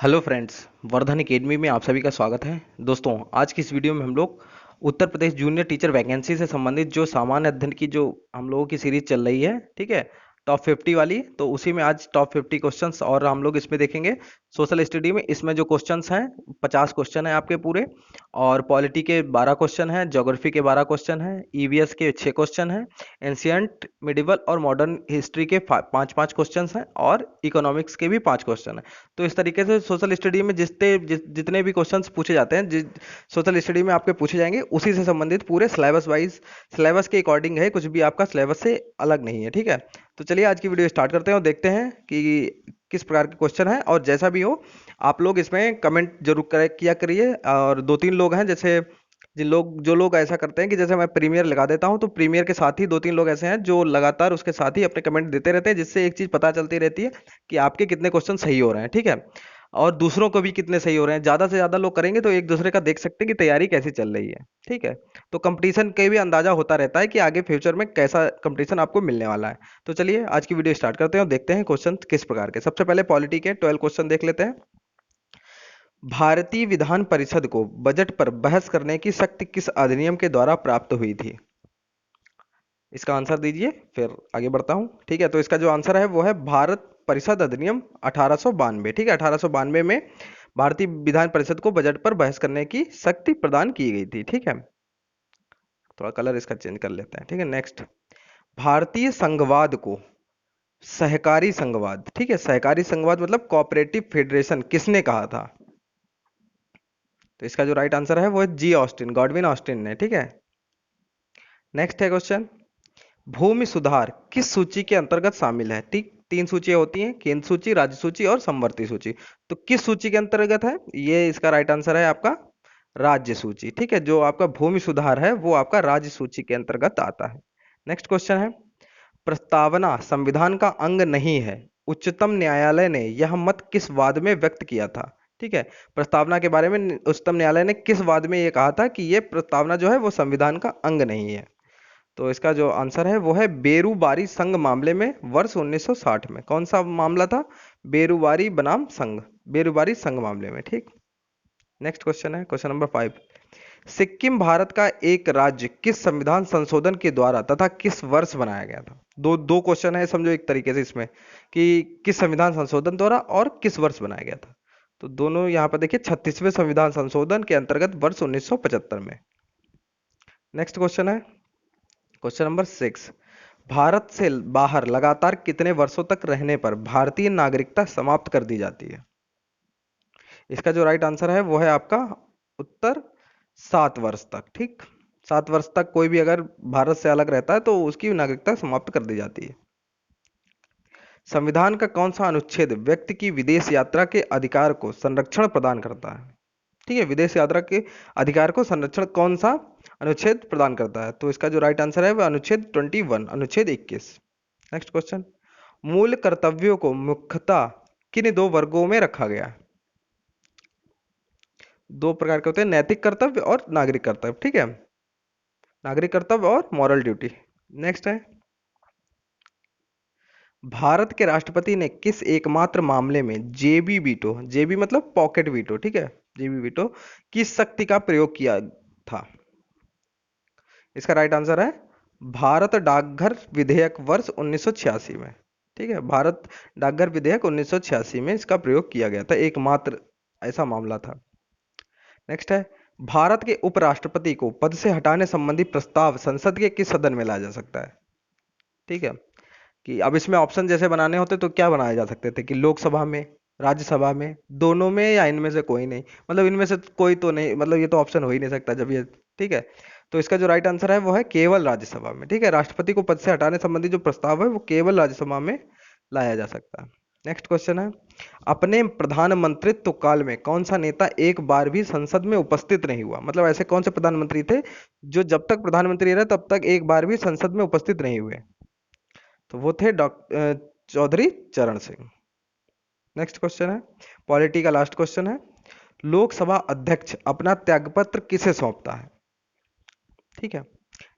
Hello friends, Vardhan academy में आप सभी का स्वागत है। दोस्तों, आज की इस वीडियो में हम लोग Uttar Pradesh junior teacher vacancy से संबंधित जो सामान्य अध्ययन की जो हम लोगों की सीरीज चल रही है, ठीक है, टॉप 50 वाली, तो उसी में आज टॉप 50 क्वेश्चंस और हम लोग इसमें देखेंगे। सोशल स्टडी में इसमें जो क्वेश्चंस हैं 50 क्वेश्चन हैं आपके पूरे, और पॉलिटी के 12 क्वेश्चन हैं, ज्योग्राफी के 12 क्वेश्चन हैं, ईवीएस के 6 क्वेश्चन हैं, एंशियंट मिडिवल और मॉडर्न हिस्ट्री के 5 क्वेश्चन हैं, और इकोनॉमिक्स के भी 5 क्वेश्चन हैं। तो इस तरीके से सोशल स्टडी में जितने भी क्वेश्चंस पूछे जाते हैं, सोशल स्टडी में आपके पूछे जाएंगे, उसी से संबंधित पूरे सिलेबस वाइज, सिलेबस के अकॉर्डिंग है, कुछ भी आपका सिलेबस से अलग नहीं है। ठीक है, तो चलिए आज की वीडियो स्टार्ट करते हैं और देखते हैं कि किस प्रकार के क्वेश्चन है। और जैसा भी हो, आप लोग इसमें कमेंट जरूर किया करिए। और 2-3 लोग हैं, जैसे जो लोग ऐसा करते हैं कि जैसे मैं प्रीमियर लगा देता हूं, तो प्रीमियर के साथ ही 2-3 लोग ऐसे हैं जो लगातार उसके साथ ही अपने कमेंट देते रहते हैं, जिससे एक चीज पता चलती रहती है कि आपके कितने क्वेश्चन सही हो रहे हैं। ठीक है, और दूसरों को भी कितने सही हो रहे हैं। ज्यादा से ज्यादा लोग करेंगे तो एक दूसरे का देख सकते हैं कि तैयारी कैसी चल रही है। ठीक है, तो कंपटीशन का भी अंदाजा होता रहता है कि आगे फ्यूचर में कैसा कंपटीशन आपको मिलने वाला है। तो चलिए आज की वीडियो स्टार्ट करते हैं और देखते हैं क्वेश्चन किस प्रकार के। सबसे पहले पॉलिटी के 12 क्वेश्चन देख लेते हैं। भारतीय विधान परिषद को बजट पर बहस करने की शक्ति किस अधिनियम के द्वारा प्राप्त हुई थी? इसका आंसर दीजिए, फिर आगे बढ़ता हूं। ठीक है, तो इसका जो आंसर है वो है भारत परिषद अधिनियम 1892। ठीक है, 1892 में भारतीय विधान परिषद को बजट पर बहस करने की शक्ति प्रदान की गई थी। ठीक है, थोड़ा कलर इसका चेंज कर लेते हैं। ठीक है, नेक्स्ट, भारतीय संघवाद को सहकारी संघवाद, ठीक है, सहकारी संघवाद मतलब कोऑपरेटिव फेडरेशन, किसने कहा था? तो इसका जो राइट आंसर है वो है जी ऑस्टिन, गॉडविन ऑस्टिन ने। ठीक है, नेक्स्ट है क्वेश्चन, भूमि सुधार किस सूची के अंतर्गत शामिल है? ठीक, 3 सूचियां होती हैं, केंद्र सूची, राज्य सूची और समवर्ती सूची। तो किस सूची के अंतर्गत है ये? इसका राइट आंसर है आपका राज्य सूची। ठीक है, जो आपका भूमि सुधार है वो आपका राज्य सूची के अंतर्गत आता है। नेक्स्ट क्वेश्चन है, प्रस्तावना संविधान का अंग नहीं है, उच्चतम न्यायालय ने यह मत किस वाद में व्यक्त किया था? ठीक है, प्रस्तावना के बारे में उच्चतम न्यायालय ने किस वाद में यह कहा था कि यह प्रस्तावना जो है वो संविधान का अंग नहीं है? तो इसका जो आंसर है वो है बेरूबारी संघ मामले में, वर्ष 1960 में। कौन सा मामला था? बेरूबारी बनाम संघ, बेरूबारी संघ मामले में। ठीक, नेक्स्ट क्वेश्चन है क्वेश्चन नंबर 5, सिक्किम भारत का एक राज्य किस संविधान संशोधन के द्वारा तथा किस वर्ष बनाया गया था? दो दो क्वेश्चन है समझो एक तरीके से इसमें, कि किस संविधान संशोधन द्वारा और किस वर्ष बनाया गया था। तो दोनों यहाँ पर देखिए, 36वें संविधान संशोधन के अंतर्गत वर्ष 1975 में। नेक्स्ट क्वेश्चन है क्वेश्चन नंबर 6, भारत से बाहर लगातार कितने वर्षों तक रहने पर भारतीय नागरिकता समाप्त कर दी जाती है? इसका जो राइट आंसर है वो है आपका उत्तर 7 वर्ष तक। ठीक, 7 वर्ष तक कोई भी अगर भारत से अलग रहता है तो उसकी नागरिकता समाप्त कर दी जाती है। संविधान का कौन सा अनुच्छेद व्यक्ति की विदेश यात्रा के अधिकार को संरक्षण प्रदान करता है? ठीक है, विदेश यात्रा के अधिकार को संरक्षण कौन सा अनुच्छेद प्रदान करता है? तो इसका जो राइट आंसर है वह अनुच्छेद 21, अनुच्छेद 21। नेक्स्ट क्वेश्चन, मूल कर्तव्यों को मुख्यतः किन 2 वर्गों में रखा गया है? 2 प्रकार के होते हैं, नैतिक कर्तव्य और नागरिक कर्तव्य। ठीक है, नागरिक कर्तव्य और मॉरल ड्यूटी। नेक्स्ट है, भारत के राष्ट्रपति ने किस एकमात्र मामले में जेबी वीटो, जेबी मतलब पॉकेट वीटो, ठीक है, जेबी वीटो की शक्ति का प्रयोग किया था? इसका राइट आंसर है भारत डाकघर विधेयक वर्ष 1986 में। ठीक है, भारत डाकघर विधेयक 1986 में इसका प्रयोग किया गया था, एकमात्र ऐसा मामला था। नेक्स्ट है, भारत के उपराष्ट्रपति को पद से हटाने संबंधी प्रस्ताव संसद के किस सदन में लाया जा सकता है? ठीक है, कि अब इसमें ऑप्शन जैसे बनाने होते तो क्या बनाए जा सकते थे, कि लोकसभा में, राज्यसभा में, दोनों में, या इनमें से कोई नहीं, मतलब इनमें से कोई तो नहीं, मतलब ये तो ऑप्शन हो ही नहीं सकता जब ये। ठीक है, तो इसका जो राइट आंसर है वो है केवल राज्यसभा में। ठीक है, राष्ट्रपति को पद से हटाने संबंधी जो प्रस्ताव है वो केवल राज्यसभा में लाया जा सकता है। नेक्स्ट क्वेश्चन है, अपने प्रधानमंत्रित्व काल में कौन सा नेता एक बार भी संसद में उपस्थित नहीं हुआ? मतलब ऐसे कौन से प्रधानमंत्री थे जो जब तक प्रधानमंत्री रहे तब तक एक बार भी संसद में उपस्थित नहीं हुए? तो वो थे चौधरी चरण सिंह। नेक्स्ट क्वेश्चन है, पॉलिटी का लास्ट क्वेश्चन है, लोकसभा अध्यक्ष अपना त्यागपत्र किसे सौंपता है? ठीक है,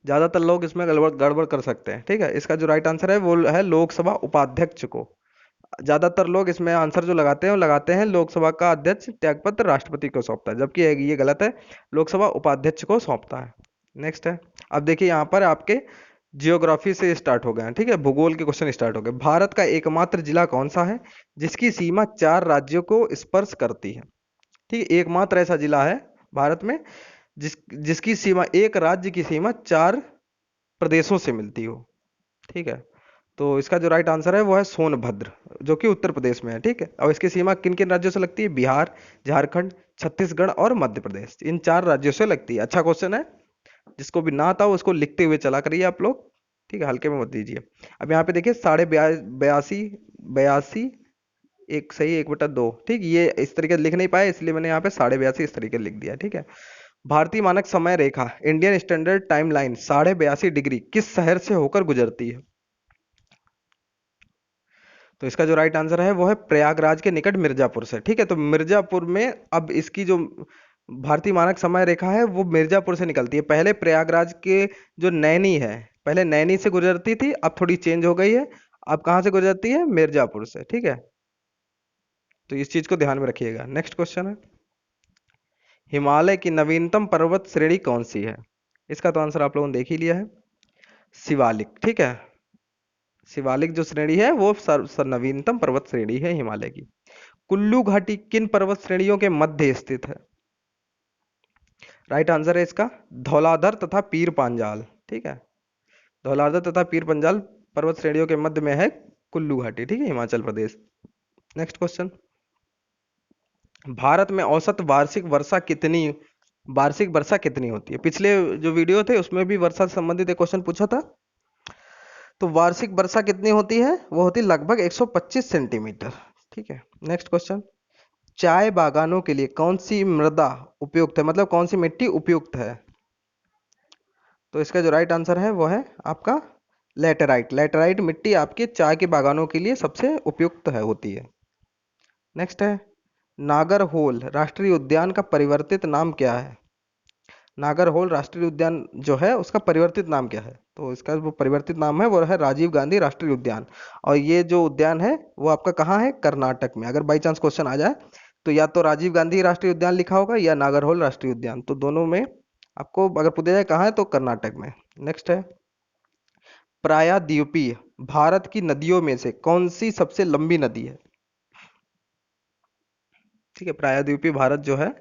ज्यादातर लोग इसमें गड़बड़ गड़बड़ कर सकते हैं। ठीक है, इसका जो राइट आंसर है वो है लोकसभा उपाध्यक्ष को ज्यादातर लोग इसमें आंसर जो लगाते हैं वो लगाते हैं लोकसभा का अध्यक्ष त्यागपत्र राष्ट्रपति को सौंपता है, जबकि ये गलत है, लोकसभा उपाध्यक्ष को सौंपता है। नेक्स्ट है, अब देखिए यहाँ पर आपके जियोग्राफी से स्टार्ट हो गए हैं, ठीक है, भूगोल के क्वेश्चन स्टार्ट हो गए। भारत का एकमात्र जिला कौन सा है जिसकी सीमा 4 राज्यों को स्पर्श करती है? ठीक है, एकमात्र ऐसा जिला है भारत में जिसकी सीमा, एक राज्य की सीमा 4 प्रदेशों से मिलती हो। ठीक है, तो इसका जो राइट आंसर है वो है सोनभद्र, जो कि उत्तर प्रदेश में है। ठीक है, और इसकी सीमा किन किन राज्यों से लगती है? बिहार, झारखंड, छत्तीसगढ़ और मध्य प्रदेश, इन 4 राज्यों से लगती है। अच्छा क्वेश्चन है, जिसको भी ना आता हो उसको लिखते हुए चला करिए आप लोग, ठीक है, हल्के में मत दीजिए। अब यहाँ पे देखिए 82 बयासी, एक सही 1/2, ठीक, ये इस तरीके से लिख नहीं पाए इसलिए मैंने यहाँ पे 82.5 इस तरीके से लिख दिया। ठीक है, भारतीय मानक समय रेखा Indian standard time line 82.5 degree किस शहर से होकर गुजरती है? तो इसका जो राइट आंसर है वो है प्रयागराज के निकट मिर्जापुर से। ठीक है, तो मिर्जापुर में अब इसकी जो भारतीय मानक समय रेखा है वो मिर्जापुर से निकलती है। पहले प्रयागराज के जो नैनी है, पहले नैनी से गुजरती थी, अब थोड़ी चेंज हो गई है, अब कहाँ से गुजरती है? मिर्जापुर से। ठीक है, तो इस चीज को ध्यान में रखिएगा। नेक्स्ट क्वेश्चन है, हिमालय की नवीनतम पर्वत श्रेणी कौन सी है? इसका तो आंसर आप लोगों ने देख ही लिया है, शिवालिक। ठीक है, शिवालिक जो श्रेणी है वो नवीनतम पर्वत श्रेणी है हिमालय की। कुल्लू घाटी किन पर्वत श्रेणियों के मध्य स्थित है? राइट आंसर है इसका धौलाधर तथा पीर पांजाल। ठीक है, धौलाधर तथा पीर पंजाल पर्वत श्रेणियों के मध्य में है कुल्लू घाटी। ठीक है, हिमाचल प्रदेश। नेक्स्ट क्वेश्चन, भारत में औसत वार्षिक वर्षा कितनी होती है? पिछले जो वीडियो थे उसमें भी वर्षा से संबंधित एक क्वेश्चन पूछा था, तो वार्षिक वर्षा कितनी होती है? वो होती है लगभग 125 सेंटीमीटर। ठीक है, नेक्स्ट क्वेश्चन, चाय बागानों के लिए कौन सी मृदा उपयुक्त है, मतलब कौन सी मिट्टी उपयुक्त है? तो इसका जो राइट आंसर है वो है आपका लेटेराइट। लेटेराइट मिट्टी आपके चाय के बागानों के लिए सबसे उपयुक्त है, होती है। नेक्स्ट है, नागरहोल राष्ट्रीय उद्यान का परिवर्तित नाम क्या है? नागरहोल राष्ट्रीय उद्यान जो है उसका परिवर्तित नाम क्या है? तो इसका वो परिवर्तित नाम है वो है राजीव गांधी राष्ट्रीय उद्यान। और ये जो उद्यान है वो आपका कहाँ है? कर्नाटक में। अगर बाई चांस क्वेश्चन आ जाए तो या तो राजीव गांधी राष्ट्रीय उद्यान लिखा होगा या नागरहोल राष्ट्रीय उद्यान, तो दोनों में आपको अगर पूछा जाए कहाँ है तो कर्नाटक में। नेक्स्ट है, प्रायद्वीपीय भारत की नदियों में से कौन सी सबसे लंबी नदी है? ठीक है, प्रायद्वीपीय भारत जो है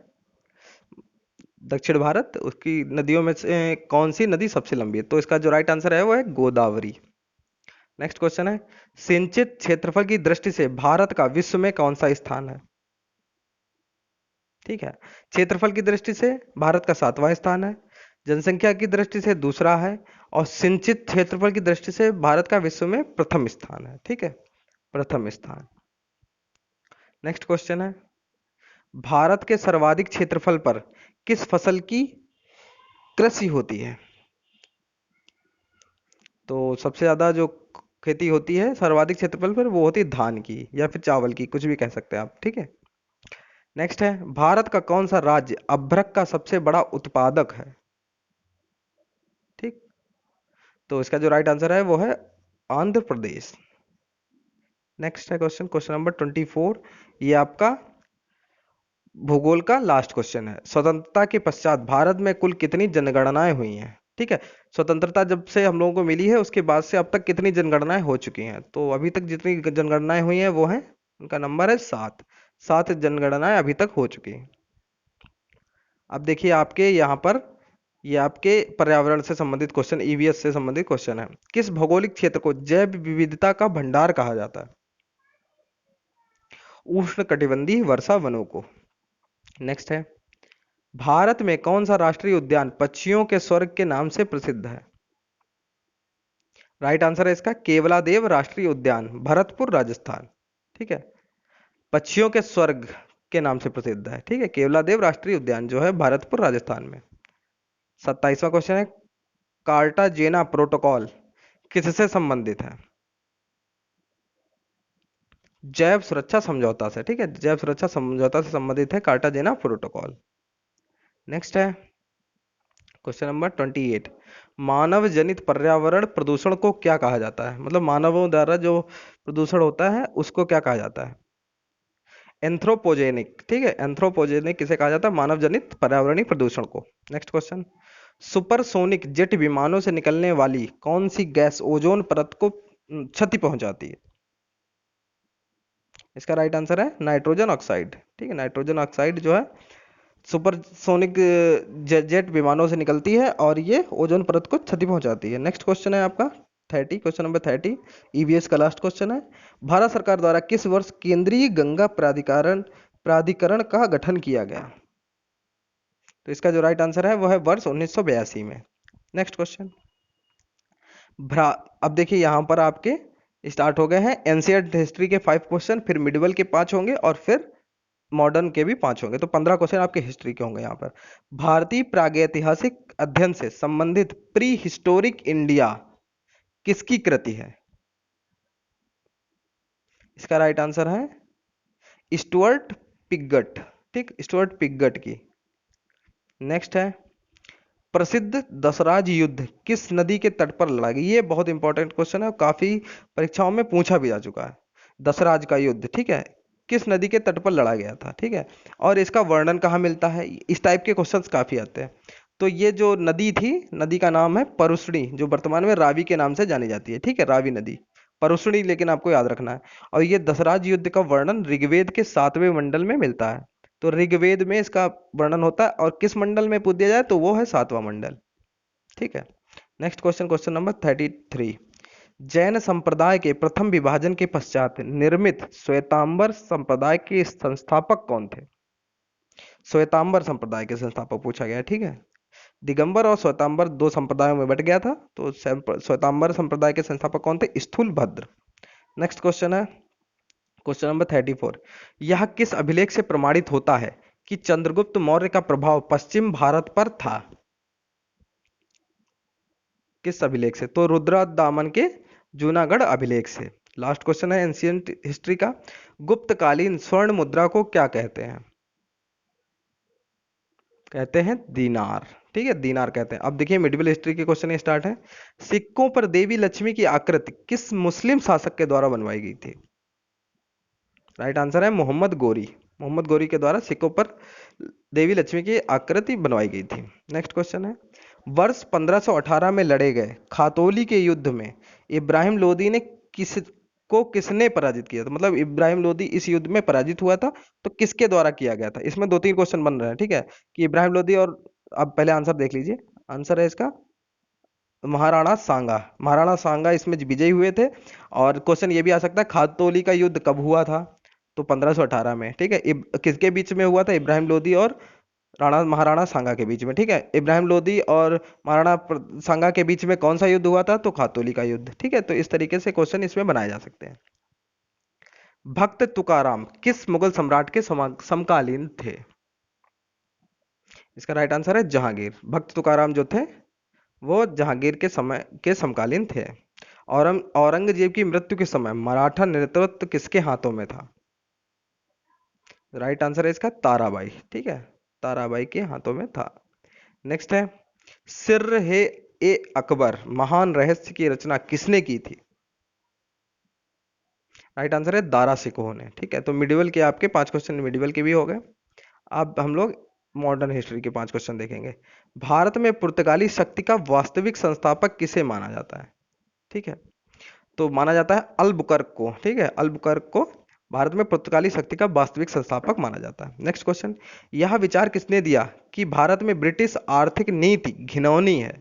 दक्षिण भारत, उसकी नदियों में से कौन सी नदी सबसे लंबी है? तो इसका जो राइट आंसर है वो है गोदावरी। नेक्स्ट क्वेश्चन है, सिंचित क्षेत्रफल की दृष्टि से भारत का विश्व में कौन सा स्थान है? ठीक है, क्षेत्रफल की दृष्टि से भारत का 7वां स्थान है, जनसंख्या की दृष्टि से दूसरा है, और सिंचित क्षेत्रफल की दृष्टि से भारत का विश्व में प्रथम स्थान है। ठीक है, प्रथम स्थान। नेक्स्ट क्वेश्चन है, भारत के सर्वाधिक क्षेत्रफल पर किस फसल की कृषि होती है? तो सबसे ज्यादा जो खेती होती है सर्वाधिक क्षेत्रफल पर वो होती है धान की या फिर चावल की, कुछ भी कह सकते हैं आप। ठीक है, नेक्स्ट है, भारत का कौन सा राज्य अभ्रक का सबसे बड़ा उत्पादक है? ठीक, तो इसका जो राइट आंसर है वो है आंध्र प्रदेश। नेक्स्ट है क्वेश्चन, क्वेश्चन नंबर 24, ये आपका भूगोल का लास्ट क्वेश्चन है। स्वतंत्रता के पश्चात भारत में कुल कितनी जनगणनाएं हुई हैं? ठीक है, स्वतंत्रता जब से हम लोगों को मिली है उसके बाद से अब तक कितनी जनगणनाएं हो चुकी हैं? तो अभी तक जितनी जनगणनाएं हुई हैं वो हैं, उनका नंबर है 7। 7 जनगणनाएं अभी तक हो चुकी हैं। अब देखिए आपके यहाँ पर ये आपके पर्यावरण से संबंधित क्वेश्चन, ईवीएस से संबंधित क्वेश्चन है। किस भौगोलिक क्षेत्र को जैव विविधता का भंडार कहा जाता है? उष्ण कटिबंधीय वर्षा वनों को। नेक्स्ट है, भारत में कौन सा राष्ट्रीय उद्यान पक्षियों के स्वर्ग के नाम से प्रसिद्ध है? राइट आंसर है इसका केवलादेव राष्ट्रीय उद्यान, भरतपुर राजस्थान। ठीक है, पक्षियों के स्वर्ग के नाम से प्रसिद्ध है। ठीक है, केवलादेव राष्ट्रीय उद्यान जो है भरतपुर राजस्थान में। 27वां क्वेश्चन है, कार्टाजेना प्रोटोकॉल किससे संबंधित है? जैव सुरक्षा समझौता से। ठीक है, जैव सुरक्षा समझौता से संबंधित है कार्टाजेना प्रोटोकॉल। नेक्स्ट है क्वेश्चन नंबर 28, मानव जनित पर्यावरण प्रदूषण को क्या कहा जाता है, मतलब मानवों द्वारा जो प्रदूषण होता है उसको क्या कहा जाता है? एंथ्रोपोजेनिक, ठीक है, एंथ्रोपोजेनिक किसे कहा जाता है? मानव जनित पर्यावरणीय प्रदूषण को। नेक्स्ट क्वेश्चन, सुपरसोनिक जेट विमानों से निकलने वाली कौन सी गैस ओजोन परत को क्षति पहुंचाती है? इसका राइट आंसर है नाइट्रोजन ऑक्साइड, ठीक है, नाइट्रोजन ऑक्साइड जो है सुपरसोनिक जेट विमानों से निकलती है और ये ओजोन परत को क्षति पहुंचाती है। नेक्स्ट क्वेश्चन है आपका 30, क्वेश्चन नंबर 30, ईवीएस का लास्ट क्वेश्चन है। भारत सरकार द्वारा किस वर्ष केंद्रीय गंगा प्राधिकरण प्राधिकरण का गठन किया गया? तो इसका जो राइट आंसर है वो है वर्ष 1982 में। नेक्स्ट क्वेश्चन, भ्रा अब देखिए यहाँ पर आपके स्टार्ट हो गए हैं एंशिएंट हिस्ट्री के 5 क्वेश्चन, फिर मिडिवल के 5 होंगे और फिर मॉडर्न के भी 5 होंगे, तो 15 क्वेश्चन आपके हिस्ट्री के होंगे यहाँ पर। भारतीय प्रागैतिहासिक अध्ययन से संबंधित प्री हिस्टोरिक इंडिया किसकी कृति है? इसका राइट आंसर है स्टुअर्ट पिगट, ठीक, स्टुअर्ट पिगट की। नेक्स्ट है प्रसिद्ध दसराज युद्ध किस नदी के तट पर लड़ा गया? ये बहुत इंपॉर्टेंट क्वेश्चन है और काफी परीक्षाओं में पूछा भी जा चुका है। दसराज का युद्ध, ठीक है, किस नदी के तट पर लड़ा गया था, ठीक है, और इसका वर्णन कहाँ मिलता है? इस टाइप के क्वेश्चंस काफी आते हैं। तो ये जो नदी थी, नदी का नाम है परुष्णी, जो वर्तमान में रावी के नाम से जानी जाती है, ठीक है, रावी नदी, परुष्णी लेकिन आपको याद रखना है। और ये दसराज युद्ध का वर्णन ऋग्वेद के 7वें मंडल में मिलता है, तो ऋग्वेद में इसका वर्णन होता है और किस मंडल में पूछ दिया जाए तो वो है 7वां मंडल, ठीक है। Next question, question number 33, Jain संप्रदाय के प्रथम विभाजन के पश्चात निर्मित श्वेतांबर संप्रदाय के संस्थापक कौन थे? श्वेतांबर संप्रदाय के संस्थापक पूछा गया है, ठीक है। दिगंबर और श्वेतांबर दो संप्रदायों में बट गया था, तो श्वेतांबर संप्रदाय के संस्थापक कौन थे? स्थूलभद्र। नेक्स्ट क्वेश्चन है क्वेश्चन नंबर 34, यह किस अभिलेख से प्रमाणित होता है कि चंद्रगुप्त मौर्य का प्रभाव पश्चिम भारत पर था? किस अभिलेख से? तो रुद्रदामन के जूनागढ़ अभिलेख से। लास्ट क्वेश्चन है एंशिएंट हिस्ट्री का, गुप्तकालीन स्वर्ण मुद्रा को क्या कहते हैं? कहते हैं दीनार, ठीक है, दीनार कहते हैं। अब देखिए मिडिवल हिस्ट्री के क्वेश्चन स्टार्ट है। सिक्कों पर देवी लक्ष्मी की आकृति किस मुस्लिम शासक के द्वारा बनवाई गई थी? राइट आंसर है मोहम्मद गोरी, मोहम्मद गोरी के द्वारा सिक्कों पर देवी लक्ष्मी की आकृति बनवाई गई थी। नेक्स्ट क्वेश्चन है, वर्ष 1518 में लड़े गए खातौली के युद्ध में इब्राहिम लोदी ने किसने पराजित किया था? मतलब इब्राहिम लोदी इस युद्ध में पराजित हुआ था, तो किसके द्वारा किया गया था? इसमें 2-3 क्वेश्चन बन रहे हैं, ठीक है, कि इब्राहिम लोदी और, अब पहले आंसर देख लीजिए। आंसर है इसका महाराणा सांगा, महाराणा सांगा इसमें विजयी हुए थे। और क्वेश्चन ये भी आ सकता है खातौली का युद्ध कब हुआ था? तो 1518 में, ठीक है। किसके बीच में हुआ था? इब्राहिम लोदी और महाराणा सांगा के बीच में, ठीक है। इब्राहिम लोदी और महाराणा सांगा के बीच में कौन सा युद्ध हुआ था? तो खातौली का युद्ध, ठीक है। तो इस तरीके से क्वेश्चन इसमें बनाए जा सकते हैं। भक्त तुकाराम किस मुगल सम्राट के समकालीन थे? इसका राइट आंसर है जहांगीर। भक्त तुकाराम जो थे वो जहांगीर के समय के समकालीन थे। औरंगजेब की मृत्यु के समय मराठा नेतृत्व किसके हाथों में था? राइट आंसर है इसका ताराबाई, ठीक है, ताराबाई के हाथों में था। नेक्स्ट है सिर है ए अकबर महान रहस्य की रचना किसने की थी? राइट आंसर है दारा सिकोह ने, ठीक है। तो मिडिवल के आपके 5 क्वेश्चन मिडिवल के भी हो गए। अब हम लोग मॉडर्न हिस्ट्री के 5 क्वेश्चन देखेंगे। भारत में पुर्तगाली शक्ति का वास्तविक संस्थापक किसे माना जाता है? ठीक है, तो माना जाता है अलबुकर्क को, ठीक है, अलबुकर्क को भारत में पुर्तगाली शक्ति का वास्तविक संस्थापक माना जाता है। नेक्स्ट क्वेश्चन, यह विचार किसने दिया कि भारत में ब्रिटिश आर्थिक नीति घिनौनी है?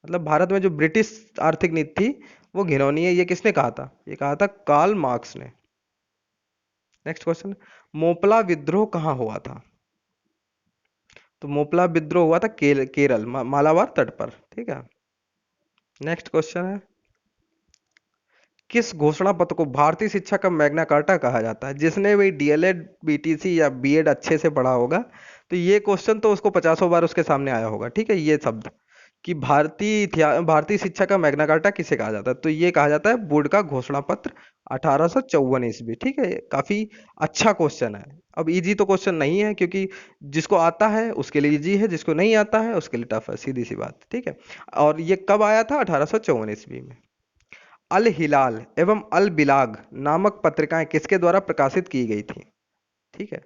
मतलब भारत में जो ब्रिटिश आर्थिक नीति थी वो घिनौनी है, ये किसने कहा था? ये कहा था कार्ल मार्क्स ने। नेक्स्ट क्वेश्चन, मोपला विद्रोह कहां हुआ था? तो मोपला विद्रोह हुआ था केरल मालाबार तट पर, ठीक है। नेक्स्ट क्वेश्चन है, किस घोषणा पत्र को भारतीय शिक्षा का मैग्ना कार्टा कहा जाता है? जिसने भी डीएलएड बीटीसी या बीएड अच्छे से पढ़ा होगा तो ये क्वेश्चन तो उसको 50 बार उसके सामने आया होगा, ठीक है। ये शब्द कि भारतीय शिक्षा का मैग्ना कार्टा किसे कहा जाता है? तो ये कहा जाता है बोर्ड का घोषणा पत्र 1854 ईस्वी, ठीक है। काफी अच्छा क्वेश्चन है, अब इजी तो क्वेश्चन नहीं है, क्योंकि जिसको आता है उसके लिए इजी है, जिसको नहीं आता है उसके लिए टफ है, सीधी सी बात, ठीक है। और ये कब आया था? 1854 ईस्वी में। अल हिलाल एवं अल बिलाग नामक पत्रिकाएं किसके द्वारा प्रकाशित की गई थी? ठीक है,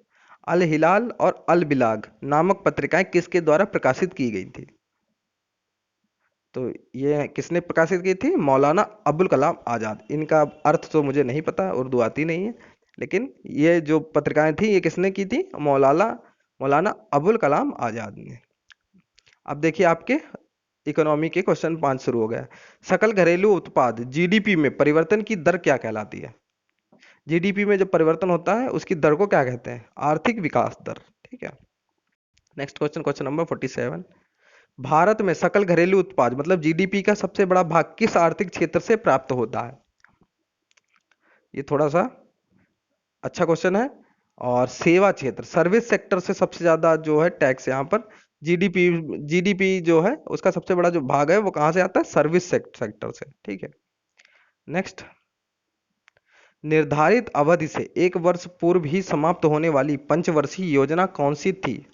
अल हिलाल और अल बिलाग नामक पत्रिकाएं किसके द्वारा प्रकाशित की गई थी? तो ये किसने प्रकाशित की थी? मौलाना अबुल कलाम आज़ाद। इनका अर्थ तो मुझे नहीं पता, उर्दू आती नहीं है, लेकिन ये जो पत्रिकाएं थी ये किसने की थी? मौलाना मौलाना अबुल कलाम आज़ाद ने। अब देखिए आपके इकोनॉमी के क्वेश्चन 5 शुरू हो गया। सकल घरेलू उत्पाद जीडीपी में परिवर्तन की दर क्या कहलाती है? जीडीपी में जब परिवर्तन होता है उसकी दर को क्या कहते हैं? आर्थिक विकास दर, ठीक है। Next question, question number 47। Bharat में सकल घरेलू उत्पाद मतलब जीडीपी का सबसे बड़ा भाग किस आर्थिक क्षेत्र से प्राप्त होता है? ये थोड़ा सा अच्छा क्वेश्चन है। और सेवा क्षेत्र, सर्विस सेक्टर से सबसे ज्यादा जो है टैक्स यहाँ पर जीडीपी जीडीपी जो है उसका सबसे बड़ा जो भाग है वो कहाँ से आता है? सर्विस सेक्टर से, ठीक है। नेक्स्ट, निर्धारित अवधि से एक वर्ष पूर्व ही समाप्त होने वाली पंचवर्षीय योजना कौन सी थी?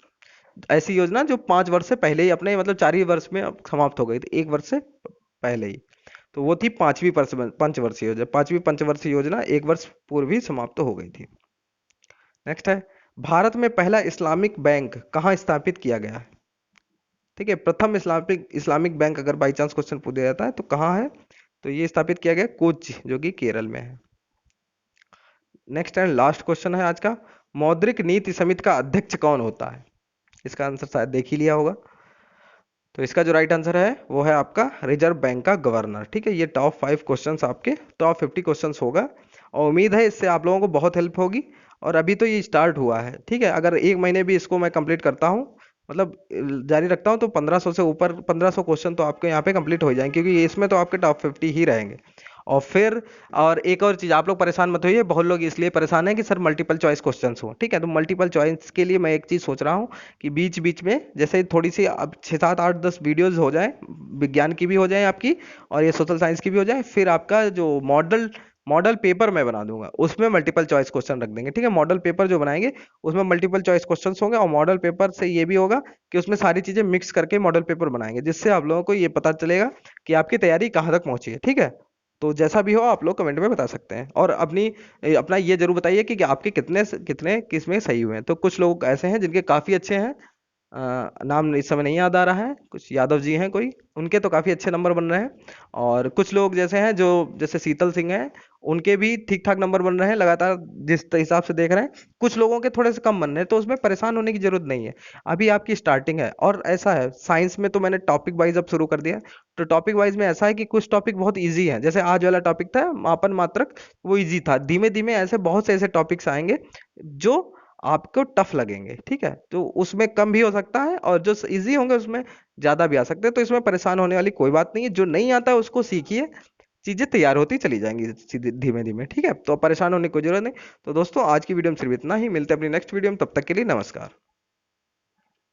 ऐसी योजना जो 5 वर्ष से पहले ही अपने मतलब 4 ही वर्ष में समाप्त हो गई थी, 1 वर्ष से पहले ही। तो वो थी पंचवर्षीय योजना। 5वीं पंचवर्षीय योजना 1 वर्ष पूर्व ही समाप्त हो गई थी। नेक्स्ट है, भारत में पहला इस्लामिक बैंक कहाँ स्थापित किया गया है? ठीक है, प्रथम इस्लामिक इस्लामिक बैंक अगर बाई चांस क्वेश्चन पूछ दिया जाता है तो कहाँ है? तो ये स्थापित किया गया कोच्चि, जो कि केरल में है। नेक्स्ट एंड लास्ट क्वेश्चन है आज का, मौद्रिक नीति समिति का अध्यक्ष कौन होता है? इसका आंसर शायद देख ही लिया होगा। तो इसका जो राइट आंसर है वो है आपका रिजर्व बैंक का गवर्नर, ठीक है। ये टॉप 5 क्वेश्चंस आपके टॉप 50 क्वेश्चंस होगा, और उम्मीद है इससे आप लोगों को बहुत हेल्प होगी। और अभी तो ये स्टार्ट हुआ है, ठीक है। अगर 1 महीने भी इसको मैं कंप्लीट करता हूँ, मतलब जारी रखता हूँ, तो 1500 से ऊपर 1500 क्वेश्चन तो आपके यहाँ पे कंप्लीट हो जाएंगे, क्योंकि इसमें तो आपके टॉप 50 ही रहेंगे। और फिर और एक और चीज़, आप लोग परेशान मत होइए, बहुत लोग इसलिए परेशान हैं कि सर मल्टीपल चॉइस क्वेश्चंस हो, ठीक है। तो मल्टीपल चॉइस के लिए मैं एक चीज़ सोच रहा हूँ कि बीच बीच में जैसे थोड़ी सी अब 6 7 8 10 वीडियोस हो जाए, विज्ञान की भी हो जाए आपकी, और ये सोशल साइंस की भी हो जाए, फिर आपका जो मॉडल मॉडल पेपर मैं बना दूंगा उसमें मल्टीपल चॉइस क्वेश्चन रख देंगे, ठीक है। मॉडल पेपर जो बनाएंगे उसमें मल्टीपल चॉइस क्वेश्चंस होंगे, और मॉडल पेपर से ये भी होगा कि उसमें सारी चीजें मिक्स करके मॉडल पेपर बनाएंगे, जिससे आप लोगों को ये पता चलेगा कि आपकी तैयारी कहाँ तक पहुंची है, ठीक है। तो जैसा भी हो आप लोग कमेंट में बता सकते हैं, और अपना ये जरूर बताइए कि आपके कितने कितने किस में सही हुए हैं। तो कुछ लोग ऐसे हैं जिनके काफी अच्छे हैं, नाम इस समय नहीं याद आ रहा है, कुछ यादव जी हैं कोई, उनके तो काफी अच्छे नंबर बन रहे हैं। और कुछ लोग जैसे हैं जो जैसे शीतल सिंह हैं, उनके भी ठीक ठाक नंबर बन रहे हैं लगातार, जिस हिसाब से देख रहे हैं। कुछ लोगों के थोड़े से कम बन रहे हैं, तो उसमें परेशान होने की जरूरत नहीं है, अभी आपकी स्टार्टिंग है। और ऐसा है, साइंस में तो मैंने टॉपिक वाइज अब शुरू कर दिया है। तो टॉपिक वाइज में ऐसा है कि कुछ टॉपिक बहुत ईजी है, जैसे आज वाला टॉपिक था मापन मात्रक, वो ईजी था। धीमे धीमे ऐसे बहुत से ऐसे टॉपिक्स आएंगे जो आपको टफ लगेंगे, ठीक है। तो उसमें कम भी हो सकता है, और जो इजी होंगे उसमें ज्यादा भी आ सकते हैं। तो इसमें परेशान होने वाली कोई बात नहीं है, जो नहीं आता है उसको सीखिए, चीजें तैयार होती चली जाएंगी सीधे धीमे धीमे, ठीक है। तो परेशान होने की कोई जरूरत नहीं। तो दोस्तों आज की वीडियो में सिर्फ इतना ही, मिलते हैं अपनी नेक्स्ट वीडियो में, तब तक के लिए नमस्कार।